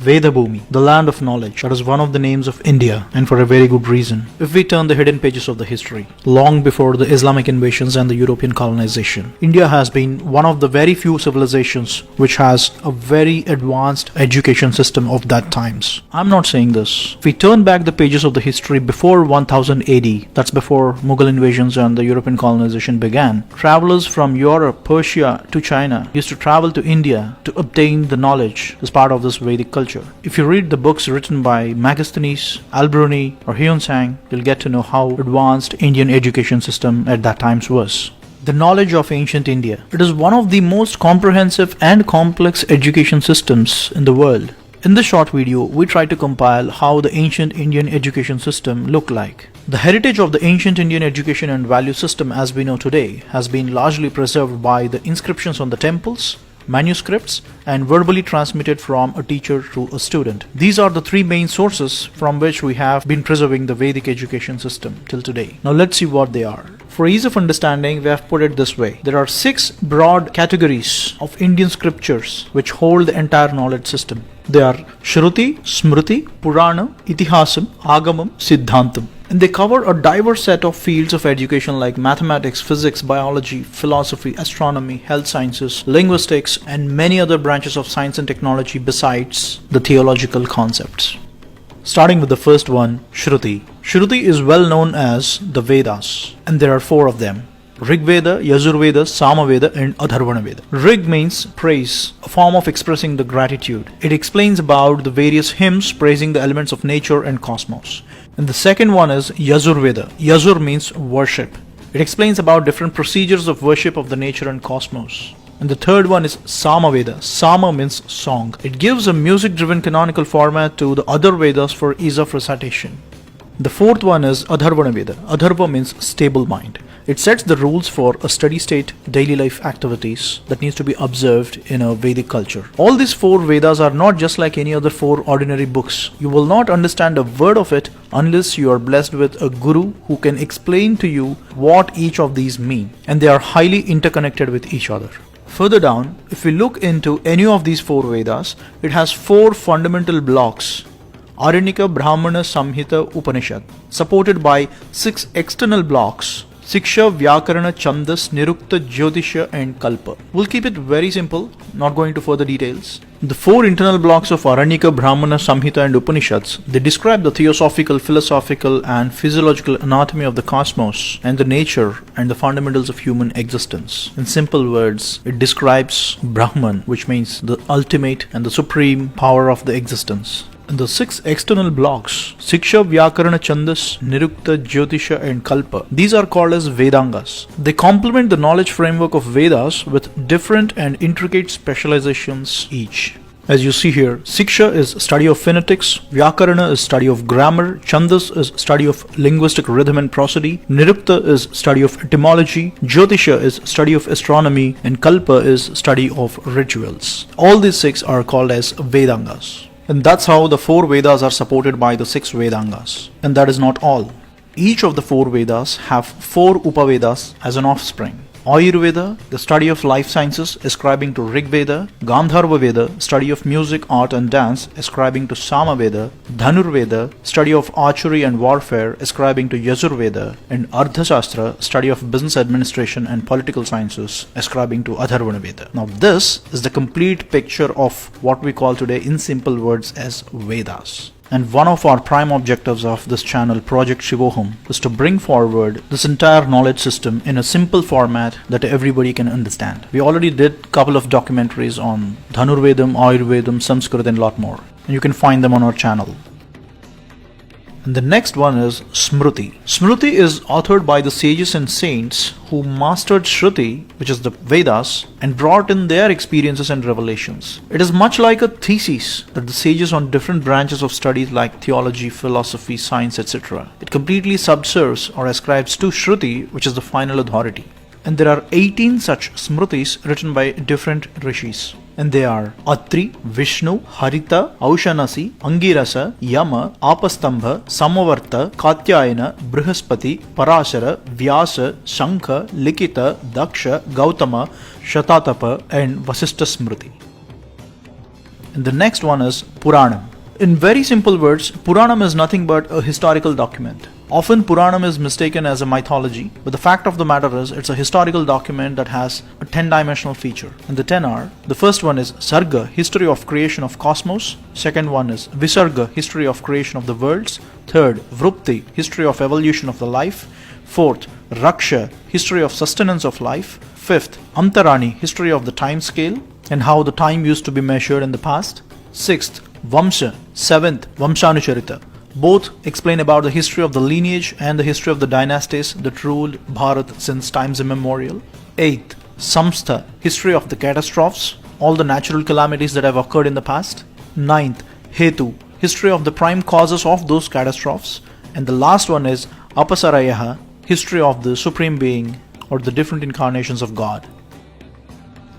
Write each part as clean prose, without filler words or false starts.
Vedabhumi, the land of knowledge. That is one of the names of India, and for a very good reason. If we turn the hidden pages of the history, long before the Islamic invasions and the European colonization, India has been one of the very few civilizations which has a very advanced education system of that times. I'm not saying this. If we turn back the pages of the history before 1000 AD, that's before Mughal invasions and the European colonization began, travelers from Europe, Persia to China used to travel to India to obtain the knowledge as part of this Vedic culture. If you read the books written by Megasthenes, Al-Biruni or Hyeonsang, you'll get to know how advanced Indian education system at that time was. The knowledge of ancient India. It is one of the most comprehensive and complex education systems in the world. In this short video, we try to compile how the ancient Indian education system looked like. The heritage of the ancient Indian education and value system as we know today has been largely preserved by the inscriptions on the temples, manuscripts, and verbally transmitted from a teacher to a student. These are the three main sources from which we have been preserving the Vedic education system till today. Now let's see what they are. For ease of understanding, we have put it this way. There are 6 broad categories of Indian scriptures which hold the entire knowledge system. They are Shruti, Smriti, Purana, Itihasam, Agamam, Siddhantam. And they cover a diverse set of fields of education like mathematics, physics, biology, philosophy, astronomy, health sciences, linguistics, and many other branches of science and technology besides the theological concepts. Starting with the first one, Shruti. Shruti is well known as the Vedas, and there are 4 of them. Rig Veda, Yajurveda, Samaveda, and Atharvana Veda. Rig means praise, a form of expressing the gratitude. It explains about the various hymns praising the elements of nature and cosmos. And the second one is Yajurveda. Yajur means worship. It explains about different procedures of worship of the nature and cosmos. And the third one is Samaveda. Sama means song. It gives a music-driven canonical format to the other Vedas for ease of recitation. The fourth one is Atharvana Veda. Atharva means stable mind. It sets the rules for a steady state daily life activities that needs to be observed in a Vedic culture. All these 4 Vedas are not just like any other 4 ordinary books. You will not understand a word of it unless you are blessed with a guru who can explain to you what each of these mean, and they are highly interconnected with each other. Further down, if we look into any of these 4 Vedas, it has 4 fundamental blocks. Aranyaka, Brahmana, Samhita, Upanishad, supported by 6 external blocks. Siksha, Vyakarana, Chandas, Nirukta, Jyotisha, and Kalpa. We'll keep it very simple, not going into further details. The 4 internal blocks of Aranyaka, Brahmana, Samhita, and Upanishads, they describe the theosophical, philosophical, and physiological anatomy of the cosmos and the nature and the fundamentals of human existence. In simple words, it describes Brahman, which means the ultimate and the supreme power of the existence. And the 6 external blocks, Siksha, Vyakarana, Chandas, Nirukta, Jyotisha, and Kalpa, these are called as Vedangas. They complement the knowledge framework of Vedas with different and intricate specializations each. As you see here, Siksha is study of phonetics, Vyakarana is study of grammar, Chandas is study of linguistic rhythm and prosody, Nirukta is study of etymology, Jyotisha is study of astronomy, and Kalpa is study of rituals. All these 6 are called as Vedangas. And that's how the 4 Vedas are supported by the 6 Vedangas. And that is not all. Each of the 4 Vedas have 4 Upavedas as an offspring. Ayurveda, the study of life sciences, ascribing to Rig Veda. Gandharva Veda, study of music, art and dance, ascribing to Samaveda. Dhanurveda, study of archery and warfare, ascribing to Yajurveda. And Ardhashastra, study of business administration and political sciences, ascribing to Atharvana Veda. Now this is the complete picture of what we call today in simple words as Vedas. And one of our prime objectives of this channel, Project Shivoham, is to bring forward this entire knowledge system in a simple format that everybody can understand. We already did a couple of documentaries on Dhanurvedam, Ayurvedam, Sanskrit, and a lot more. And you can find them on our channel. And the next one is Smriti. Smriti is authored by the sages and saints who mastered Shruti, which is the Vedas, and brought in their experiences and revelations. It is much like a thesis that the sages on different branches of studies like theology, philosophy, science, etc. It completely subserves or ascribes to Shruti, which is the final authority. And there are 18 such Smritis written by different rishis. And they are Atri, Vishnu, Harita, Aushanasi, Angirasa, Yama, Apastambha, Samavarta, Katyayana, Brihaspati, Parashara, Vyasa, Shankha, Likita, Daksha, Gautama, Shatatapa, and Vasishtha Smriti. And the next one is Puranam. In very simple words, Puranam is nothing but a historical document. Often Puranam is mistaken as a mythology, but the fact of the matter is it's a historical document that has a 10-dimensional feature. And the 10 are, the first one is Sarga, history of creation of cosmos. Second one is Visarga, history of creation of the worlds. Third, Vrupti, history of evolution of the life. Fourth, Raksha, history of sustenance of life. Fifth, Antarani, history of the time scale and how the time used to be measured in the past. Sixth, Vamsha. Seventh, Vamshanucharita. Both explain about the history of the lineage and the history of the dynasties that ruled Bharat since times immemorial. Eighth, Samstha, history of the catastrophes, all the natural calamities that have occurred in the past. Ninth, Hetu, history of the prime causes of those catastrophes. And the last one is Apasarayaha, history of the Supreme Being or the different incarnations of God.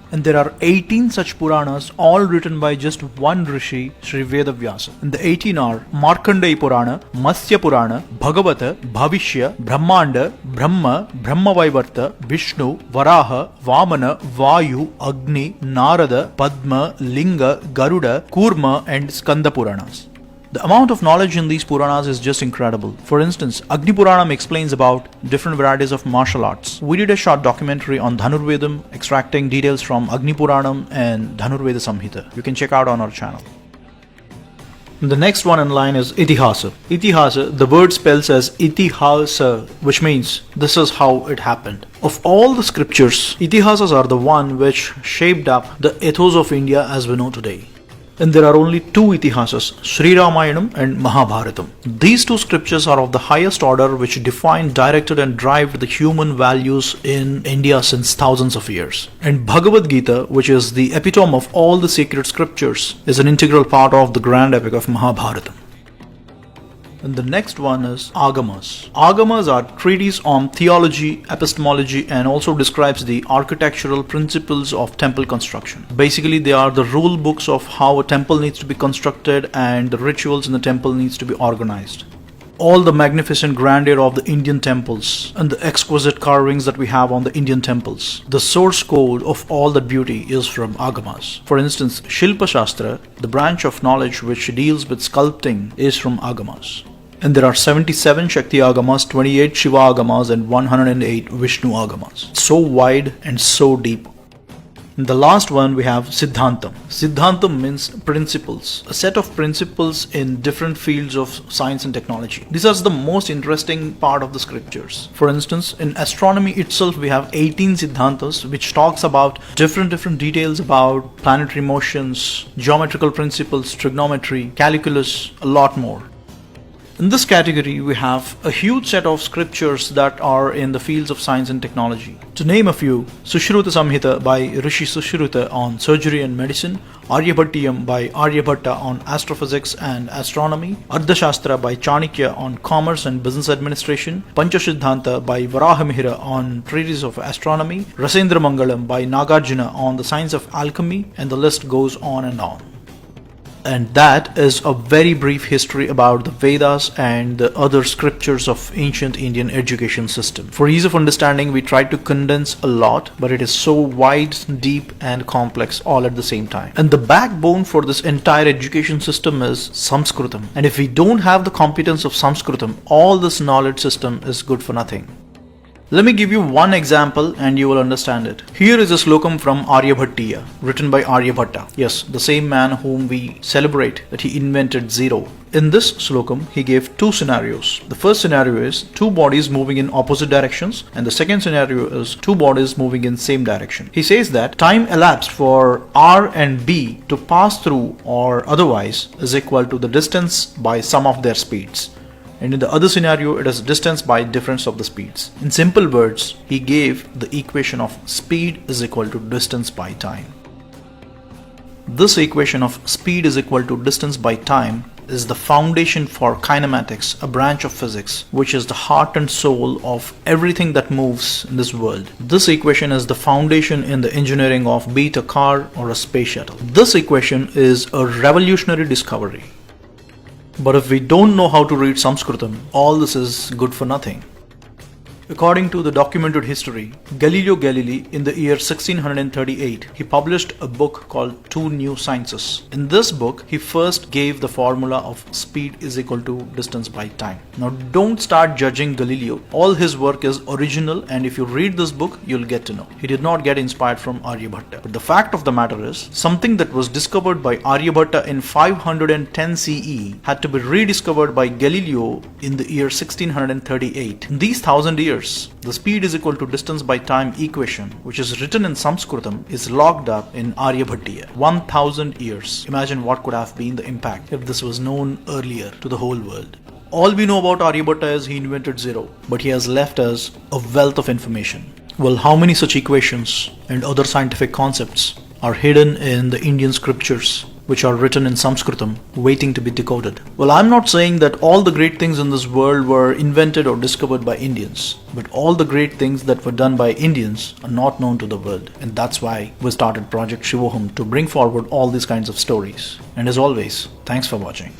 And there are 18 such Puranas, all written by just one Rishi, Sri Vedavyasa. And the 18 are Markandeya Purana, Matsya Purana, Bhagavata, Bhavishya, Brahmanda, Brahma, Brahmavaivarta, Vishnu, Varaha, Vamana, Vayu, Agni, Narada, Padma, Linga, Garuda, Kurma and Skanda Puranas. The amount of knowledge in these Puranas is just incredible. For instance, Agni Puranam explains about different varieties of martial arts. We did a short documentary on Dhanurvedam, extracting details from Agni Puranam and Dhanurveda Samhita. You can check out on our channel. The next one in line is Itihasa. Itihasa, the word spells as Itihasa, which means this is how it happened. Of all the scriptures, Itihasas are the one which shaped up the ethos of India as we know today. And there are only two Itihasas, Sri Ramayanam and Mahabharatam. These two scriptures are of the highest order which defined, directed and drive the human values in India since thousands of years. And Bhagavad Gita, which is the epitome of all the sacred scriptures, is an integral part of the grand epic of Mahabharatam. And the next one is Agamas. Agamas are treatises on theology, epistemology and also describes the architectural principles of temple construction. Basically, they are the rule books of how a temple needs to be constructed and the rituals in the temple needs to be organized. All the magnificent grandeur of the Indian temples and the exquisite carvings that we have on the Indian temples. The source code of all that beauty is from Agamas. For instance, Shilpa Shastra, the branch of knowledge which deals with sculpting, is from Agamas. And there are 77 Shakti Agamas, 28 Shiva Agamas and 108 Vishnu Agamas. So wide and so deep. In the last one we have Siddhantam. Siddhantam means principles, a set of principles in different fields of science and technology. These are the most interesting part of the scriptures. For instance, in astronomy itself we have 18 Siddhantas which talks about different details about planetary motions, geometrical principles, trigonometry, calculus, a lot more. In this category, we have a huge set of scriptures that are in the fields of science and technology. To name a few, Sushruta Samhita by Rishi Sushruta on surgery and medicine, Aryabhattiyam by Aryabhatta on astrophysics and astronomy, Ardhashastra by Chanakya on commerce and business administration, Panchasiddhanta by Varahamihira on treatise of astronomy, Rasendra Mangalam by Nagarjuna on the science of alchemy, and the list goes on and on. And that is a very brief history about the Vedas and the other scriptures of ancient Indian education system. For ease of understanding, we tried to condense a lot, but it is so wide, deep and complex all at the same time. And the backbone for this entire education system is Sanskritam. And if we don't have the competence of Sanskritam, all this knowledge system is good for nothing. Let me give you one example and you will understand it. Here is a slokam from Aryabhattiya, written by Aryabhatta. Yes, the same man whom we celebrate that he invented zero. In this slokam, he gave two scenarios. The first scenario is two bodies moving in opposite directions, and the second scenario is two bodies moving in same direction. He says that time elapsed for R and B to pass through or otherwise is equal to the distance by sum of their speeds. And in the other scenario, it is distance by difference of the speeds. In simple words, he gave the equation of speed is equal to distance by time. This equation of speed is equal to distance by time is the foundation for kinematics, a branch of physics, which is the heart and soul of everything that moves in this world. This equation is the foundation in the engineering of be it a car or a space shuttle. This equation is a revolutionary discovery. But if we don't know how to read Sanskritam, all this is good for nothing. According to the documented history, Galileo Galilei in the year 1638, he published a book called Two New Sciences. In this book, he first gave the formula of speed is equal to distance by time. Now don't start judging Galileo. All his work is original, and if you read this book, you'll get to know. He did not get inspired from Aryabhatta. But the fact of the matter is, something that was discovered by Aryabhatta in 510 CE had to be rediscovered by Galileo in the year 1638. In these 1000 years, the speed is equal to distance by time equation, which is written in Sanskritam, is locked up in Aryabhatiya. 1000 years. Imagine what could have been the impact if this was known earlier to the whole world. All we know about Aryabhatta is he invented zero, but he has left us a wealth of information. Well, how many such equations and other scientific concepts are hidden in the Indian scriptures, which are written in Sanskritam, waiting to be decoded? Well, I'm not saying that all the great things in this world were invented or discovered by Indians, but all the great things that were done by Indians are not known to the world. And that's why we started Project Shivoham, to bring forward all these kinds of stories. And as always, thanks for watching.